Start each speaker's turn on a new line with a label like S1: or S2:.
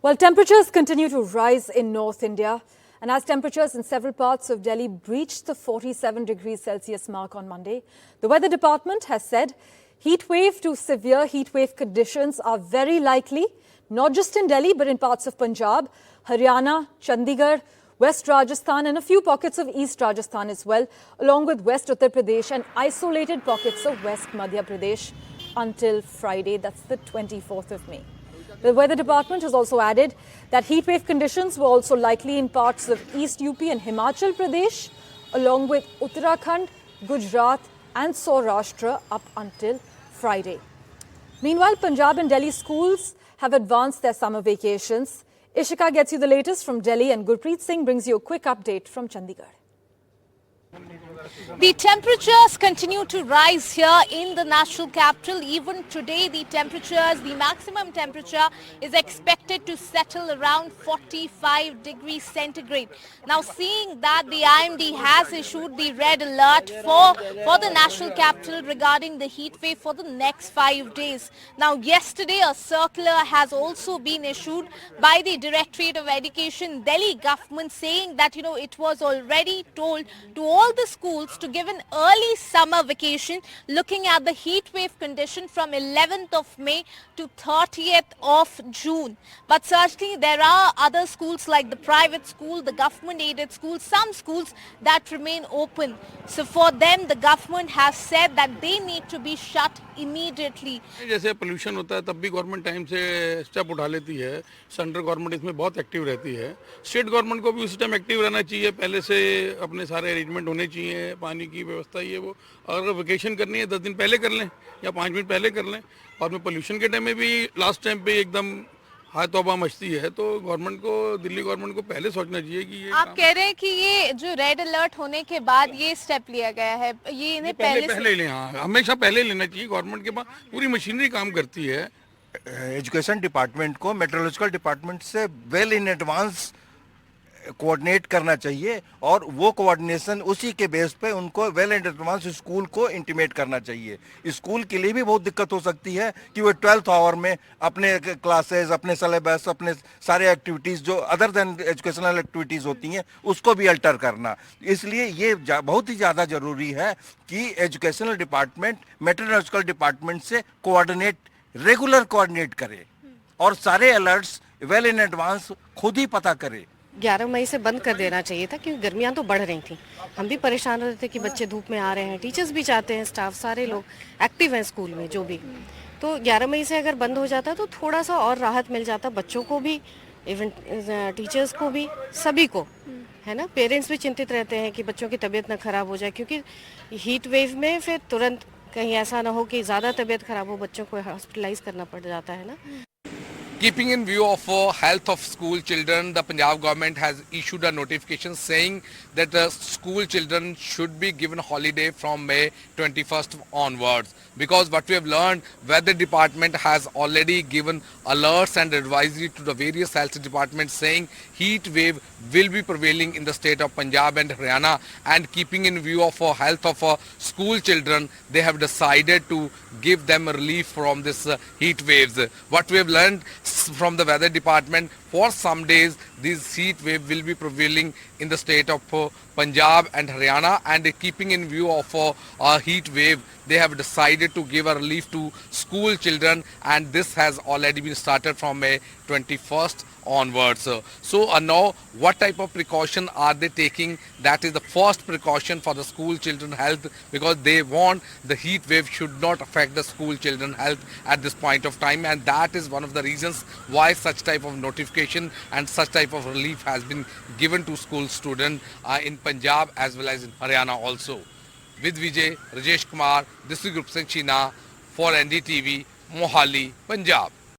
S1: Well, temperatures continue to rise in North India, and as temperatures in several parts of Delhi breached the 47 degrees Celsius mark on Monday, the Weather Department has said heat wave to severe heat wave conditions are very likely, not just in Delhi, but in parts of Punjab, Haryana, Chandigarh, West Rajasthan, and a few pockets of East Rajasthan as well, along with West Uttar Pradesh and isolated pockets of West Madhya Pradesh until Friday, that's the 24th of May. The Weather Department has also added that heatwave conditions were also likely in parts of East UP and Himachal Pradesh, along with Uttarakhand, Gujarat and Saurashtra up until Friday. Meanwhile, Punjab and Delhi schools have advanced their summer vacations. Ishika gets you the latest from Delhi and Gurpreet Singh brings you a quick update from Chandigarh.
S2: The temperatures continue to rise here in the national capital. Even today, the maximum temperature is expected to settle around 45 degrees centigrade. Now, seeing that the IMD has issued the red alert for the national capital regarding the heat wave for the next 5 days. Now, yesterday, a circular has also been issued by the Directorate of Education, Delhi government, saying that, it was already told to all the schools to give an early summer vacation looking at the heat wave condition from 11th of May to 30th of June. But certainly there are other schools like the private school, the government aided schools, some schools that remain open. So for them the government has said that they need to be shut immediately.
S3: जैसे pollution होता है तब भी government time से step उठा लेती है. Central government इसमें बहुत एक्टिव रहती है. स्टेट गवर्नमेंट को भी उस टाइम एक्टिव रहना चाहिए. पहले से अपने सारे अरेंजमेंट होने चाहिए. पानी की व्यवस्था ये वो, अगर वेकेशन करनी है 10 दिन पहले कर लें या 5 मिनट पहले कर लें. और में पोल्यूशन के टाइम में भी लास्ट टाइम पे एकदम हाय तौबा मचती है. तो गवर्नमेंट को, दिल्ली गवर्नमेंट को पहले सोचना चाहिए कि ये
S2: आप कह रहे हैं कि ये जो रेड अलर्ट होने के बाद ये स्टेप लिया गया है, ये इन्हें
S3: पहले लें. हाँ, हमेशा पहले लेना चाहिए. गवर्नमेंट के पास पूरी मशीनरी काम करती है.
S4: एजुकेशन डिपार्टमेंट को मेट्रोलॉजिकल डिपार्टमेंट से वेल इन एडवांस कोऑर्डिनेट करना चाहिए और वो कोऑर्डिनेशन उसी के बेस पे उनको वेल इन एडवांस स्कूल को इंटीमेट करना चाहिए. स्कूल के लिए भी बहुत दिक्कत हो सकती है कि वो 12th आवर में अपने क्लासेस, अपने सिलेबस, अपने सारे एक्टिविटीज़ जो अदर देन एजुकेशनल एक्टिविटीज़ होती हैं उसको भी अल्टर करना. इसलिए ये बहुत ही ज़्यादा ज़रूरी है कि एजुकेशनल डिपार्टमेंट मेट्रोलॉजिकल डिपार्टमेंट से रेगुलर कोऑर्डिनेट करे और सारे अलर्ट्स वेल इन एडवांस खुद ही पता करे.
S5: 11 मई से बंद कर देना चाहिए था क्योंकि गर्मियां तो बढ़ रही थी. हम भी परेशान हो रहे थे कि बच्चे धूप में आ रहे हैं. टीचर्स भी चाहते हैं, स्टाफ सारे लोग एक्टिव हैं स्कूल में जो भी. तो 11 मई से अगर बंद हो जाता तो थोड़ा सा और राहत मिल जाता बच्चों को भी, इवन टीचर्स को भी, सभी को, है ना. पेरेंट्स भी चिंतित रहते हैं कि बच्चों की तबीयत ना खराब हो जाए क्योंकि हीट वेव में फिर तुरंत कहीं ऐसा ना हो कि ज़्यादा तबीयत खराब हो, बच्चों को हॉस्पिटलाइज करना पड़ जाता है ना.
S6: Keeping in view of health of school children, the Punjab government has issued a notification saying that school children should be given holiday from May 21st onwards. Because what we have learned, weather department has already given alerts and advisory to the various health departments saying heat wave will be prevailing in the state of Punjab and Haryana, and keeping in view of health of school children, they have decided to give them relief from this heat waves. What we have learned from the weather department, for some days this heat wave will be prevailing in the state of Punjab and Haryana, and keeping in view of a heat wave, they have decided to give a relief to school children, and this has already been started from May 21st onwards. So now what type of precaution are they taking? That is the first precaution for the school children health, because they want the heat wave should not affect the school children health at this point of time, and that is one of the reasons why such type of notification and such type of relief has been given to school students in Punjab as well as in Haryana also. With Vijay, Rajesh Kumar, this is Group Singh China for NDTV, Mohali, Punjab.